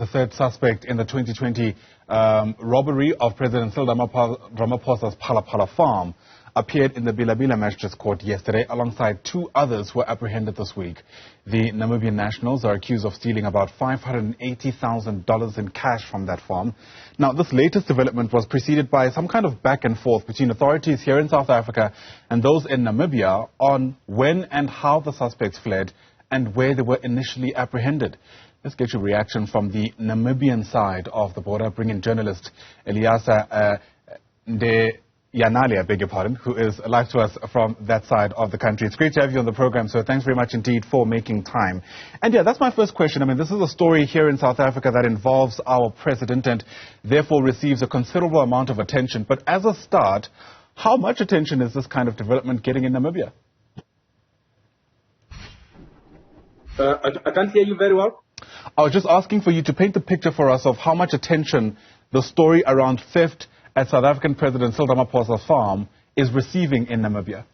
The third suspect in the 2020 robbery of President Cyril Ramaphosa's Phala Phala farm appeared in the Bela Magistrate's Court yesterday alongside two others who were apprehended this week. The Namibian nationals are accused of stealing about $580,000 in cash from that farm. Now, this latest development was preceded by some kind of back and forth between authorities here in South Africa and those in Namibia on when and how the suspects fled and where they were initially apprehended. Let's get your reaction from the Namibian side of the border. Bring in journalist Eliaser Ndeyanale, I beg your pardon, who is live to us from that side of the country. It's great to have you on the program, so thanks very much indeed for making time. And yeah, that's my first question. I mean, this is a story here in South Africa that involves our president and therefore receives a considerable amount of attention. But as a start, how much attention is this kind of development getting in Namibia? I can't hear you very well. I was just asking for you to paint the picture for us of how much attention the story around theft at South African President Cyril Ramaphosa's farm is receiving in Namibia.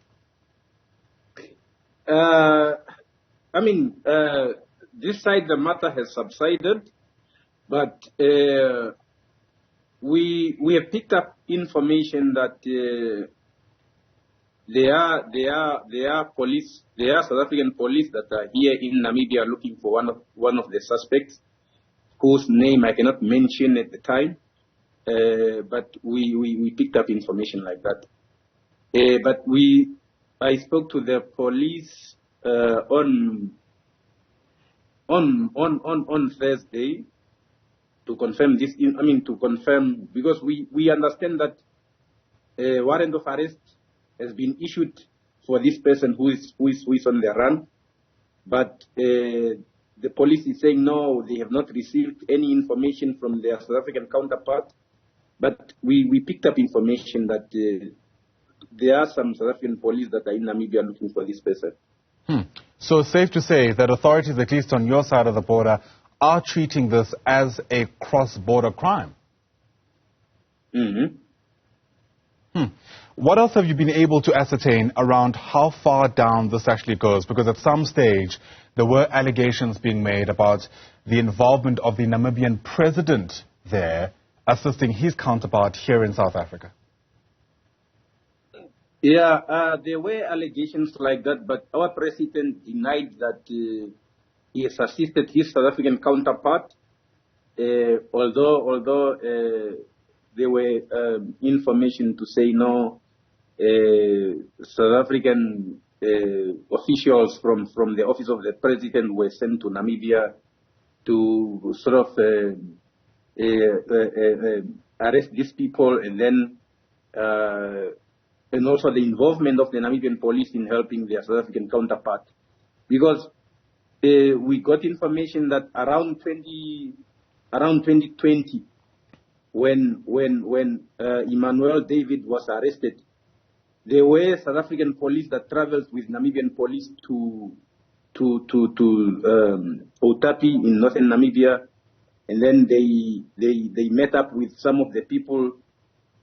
This side the matter has subsided, but we have picked up information that there are South African police that are here in Namibia looking for one of the suspects, whose name I cannot mention at the time. But we picked up information like that. I spoke to the police on Thursday to confirm this. Because we understand that a warrant of arrest has been issued for this person who is on the run, but the police is saying no, they have not received any information from their South African counterpart. But we picked up information that there are some South African police that are in Namibia looking for this person. So safe to say that authorities, at least on your side of the border, are treating this as a cross-border crime. What else have you been able to ascertain around how far down this actually goes? Because at some stage, there were allegations being made about the involvement of the Namibian president there assisting his counterpart here in South Africa. Yeah, there were allegations like that, but our president denied that he has assisted his South African counterpart, although there were information to say no. South African officials from the office of the president were sent to Namibia to sort of arrest these people, and then and also the involvement of the Namibian police in helping their South African counterpart, because we got information that around 2020, when Emmanuel David was arrested, there were South African police that traveled with Namibian police to Otapi in northern Namibia, and then they met up with some of the people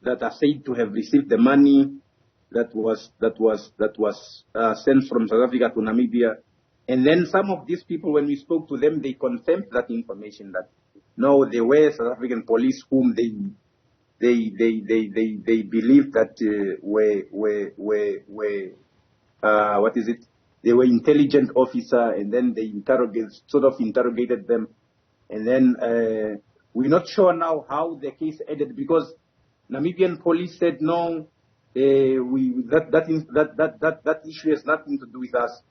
that are said to have received the money that was sent from South Africa to Namibia. And then some of these people, when we spoke to them, they confirmed that information, that no, there were South African police whom they believed that they were intelligent officer, and then they interrogated them, and then we're not sure now how the case ended, because Namibian police said no, that issue has nothing to do with us.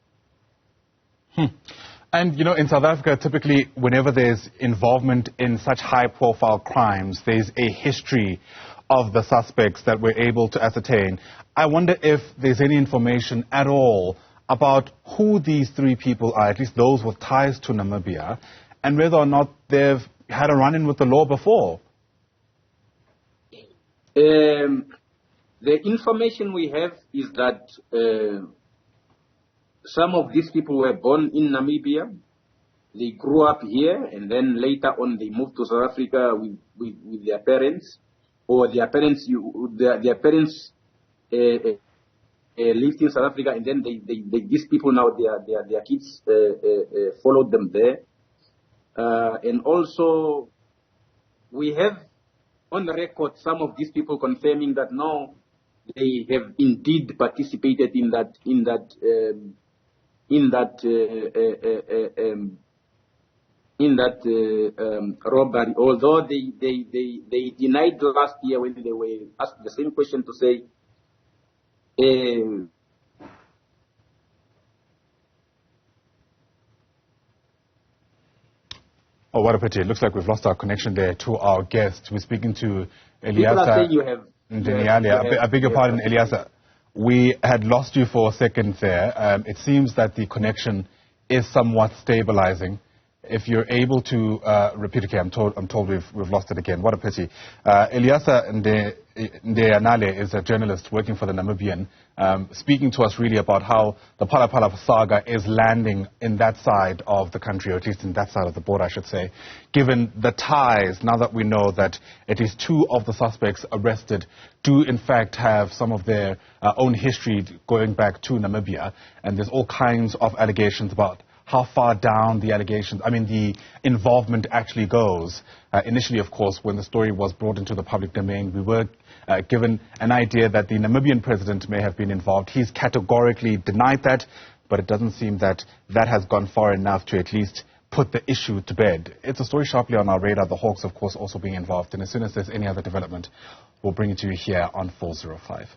And, you know, in South Africa, typically, whenever there's involvement in such high-profile crimes, there's a history of the suspects that we're able to ascertain. I wonder if there's any information at all about who these three people are, at least those with ties to Namibia, and whether or not they've had a run-in with the law before. The information we have is that some of these people were born in Namibia. They grew up here, and then later on they moved to South Africa with their parents, or their parents lived in South Africa, and then these people now, their kids followed them there. And also, we have on the record some of these people confirming that no, they have indeed participated in that robbery. Although they denied last year when they were asked the same question to say. Oh, what a pity. It looks like we've lost our connection there to our guest. We're speaking to Eliaser Ndeyanale. I beg your pardon, Eliaser. We had lost you for a second there. It seems that the connection is somewhat stabilizing. If you're able to repeat, okay, I'm told we've lost it again. What a pity. Eliaser Ndeyanale is a journalist working for the Namibian, speaking to us really about how the Phala Phala saga is landing in that side of the country, or at least in that side of the border, I should say, given the ties, now that we know that at least two of the suspects arrested do in fact have some of their own history going back to Namibia, and there's all kinds of allegations about how far down the involvement actually goes. Initially, of course, when the story was brought into the public domain, we were given an idea that the Namibian president may have been involved. He's categorically denied that, but it doesn't seem that that has gone far enough to at least put the issue to bed. It's a story sharply on our radar, the Hawks, of course, also being involved. And as soon as there's any other development, we'll bring it to you here on 405.